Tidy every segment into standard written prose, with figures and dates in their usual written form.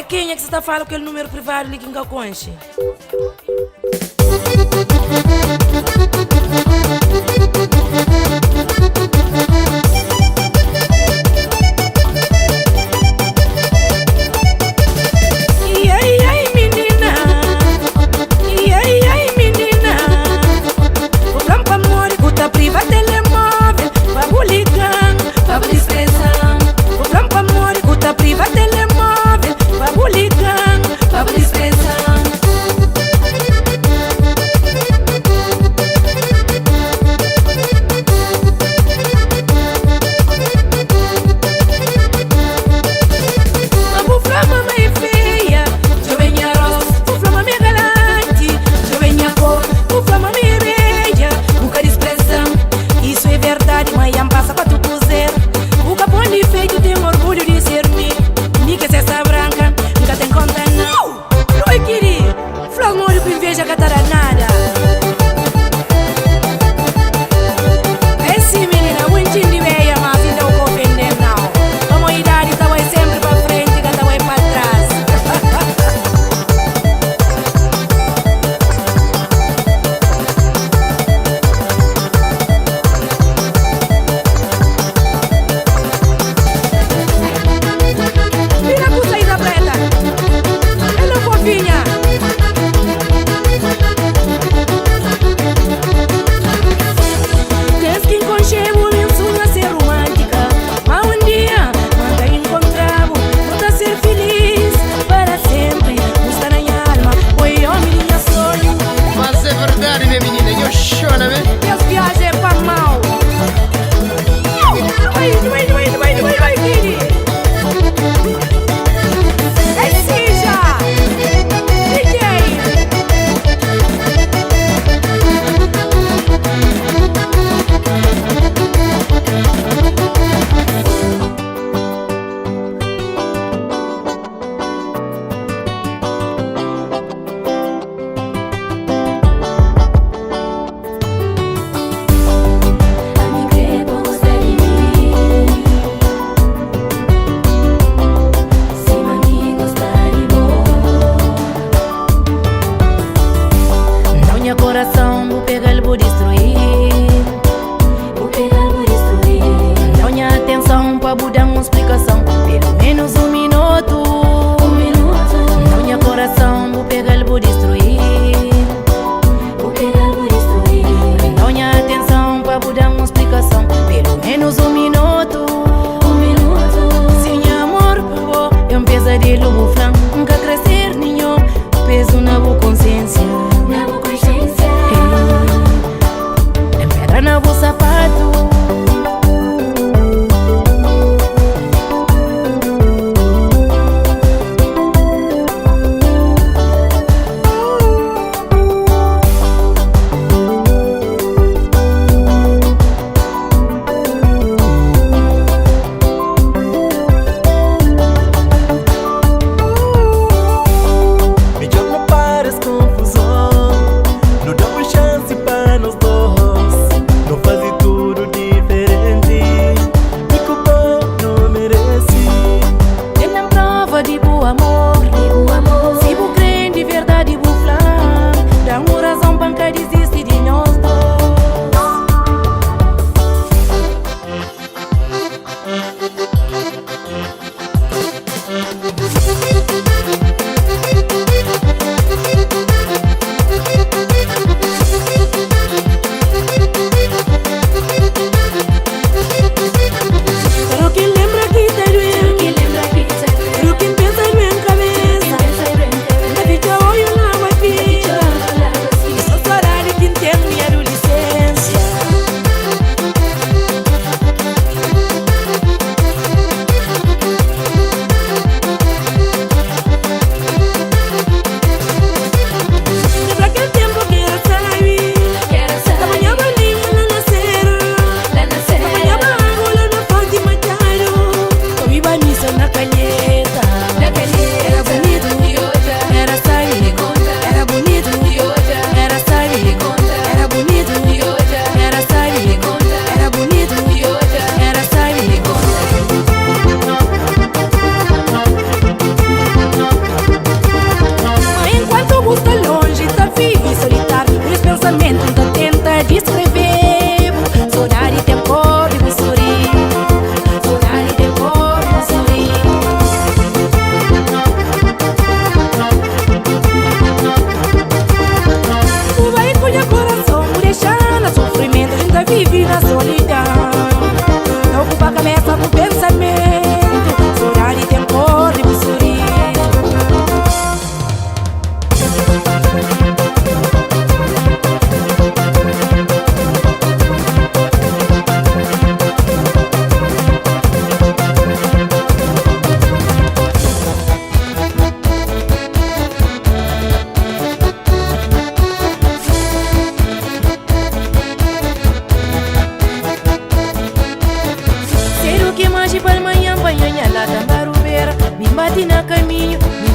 quem é que você está falando aquele número privado ali que nunca conche? Coração, vou pegar, vou destruir. Vou pegar, vou destruir. Dá minha atenção pra dar uma explicação. Pelo menos um minuto. Dá minha coração, vou pegar, vou destruir. Vou pegar, vou destruir. Dá minha atenção pra dar uma explicação. Pelo menos um minuto. Sim, amor, por favor, é um pesadelo, vou franco. Nunca crescer nenhum peso na boa consciência. Na vou sapato. Me joga no pares confusão. Não dá uma chance para nós dois. Não faz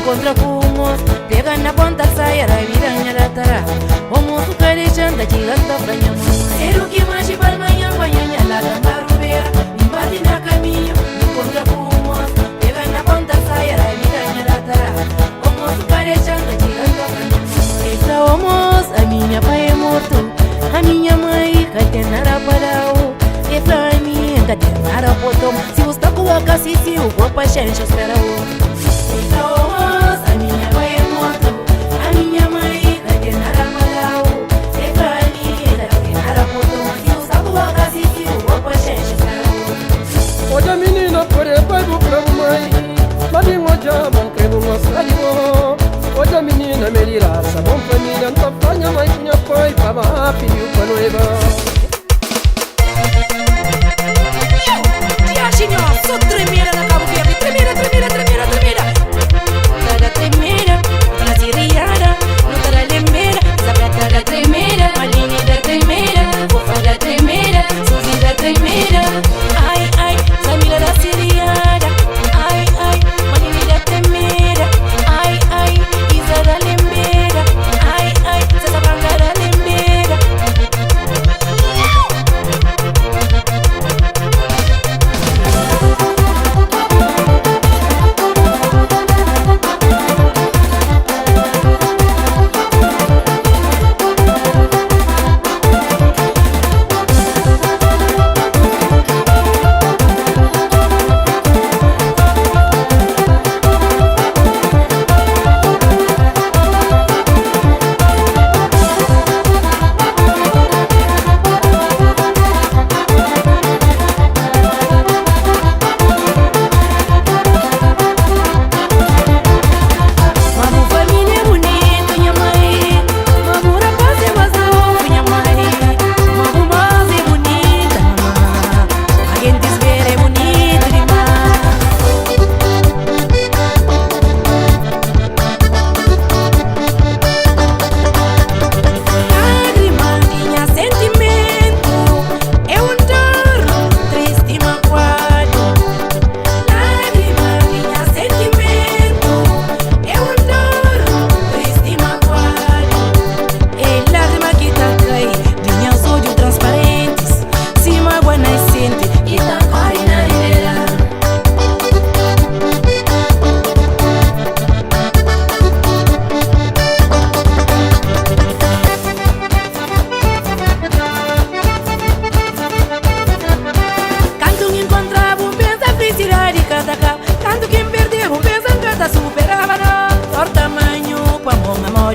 encontra com o moço, pega na ponta, sai, a viranha da tara. O moço carejando, giganta pra minha mãe. Era o que mais de palmanha, banhanha, lá da marubeira. Invade na caminho, encontra com o moço, pega na ponta, sai, a viranha da tara. O moço carejando, giganta pra minha mãe. Essa o moço, a minha pai é morto, a minha mãe, catenara para o. E pra mim, catenara potom. Se você tá com a cacice, o corpo é cheio, espera o. A minha mãe é morta, a minha mãe que nada malau. Se pra mim, que nada botou, se o saco a cacique, o corpo é cheio. Hoje a menina pode pai do cravo mãe, mas nem hoje a mão cravo uma salivo. Hoje a menina me dirá, sabão família, não apanha mãe minha pai, para pediu para noiva. Sou tremenda na Cabo Verde, tremenda, tremenda, tremenda, tremenda. Tada tremenda, na siriada, no tada lembeira, sabe da tremenda, Maline da tremenda, fofa da tremenda, Suzy da tremenda. Ai, ai, Samira da siriada, ai, ai, Maline da tremenda, ai, ai, Isa da lembeira, ai, ai, Sasa Banga da lembeira.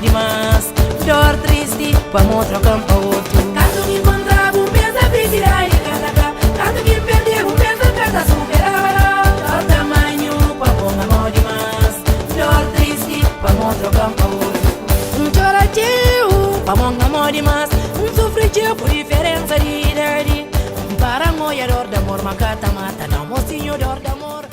Demais, dor triste, vamos trocar para outro. Canto que encontrava pensa felicidade cada cá. Canto que perdeu pensa cada superava. Dor tamanho, vamos amor demais. Dor triste, vamos trocar para outro. Chora teu, vamos amor demais. Sofre teu por diferença de idade. Para moia dor de amor, macata mata, não mocinho dor de amor.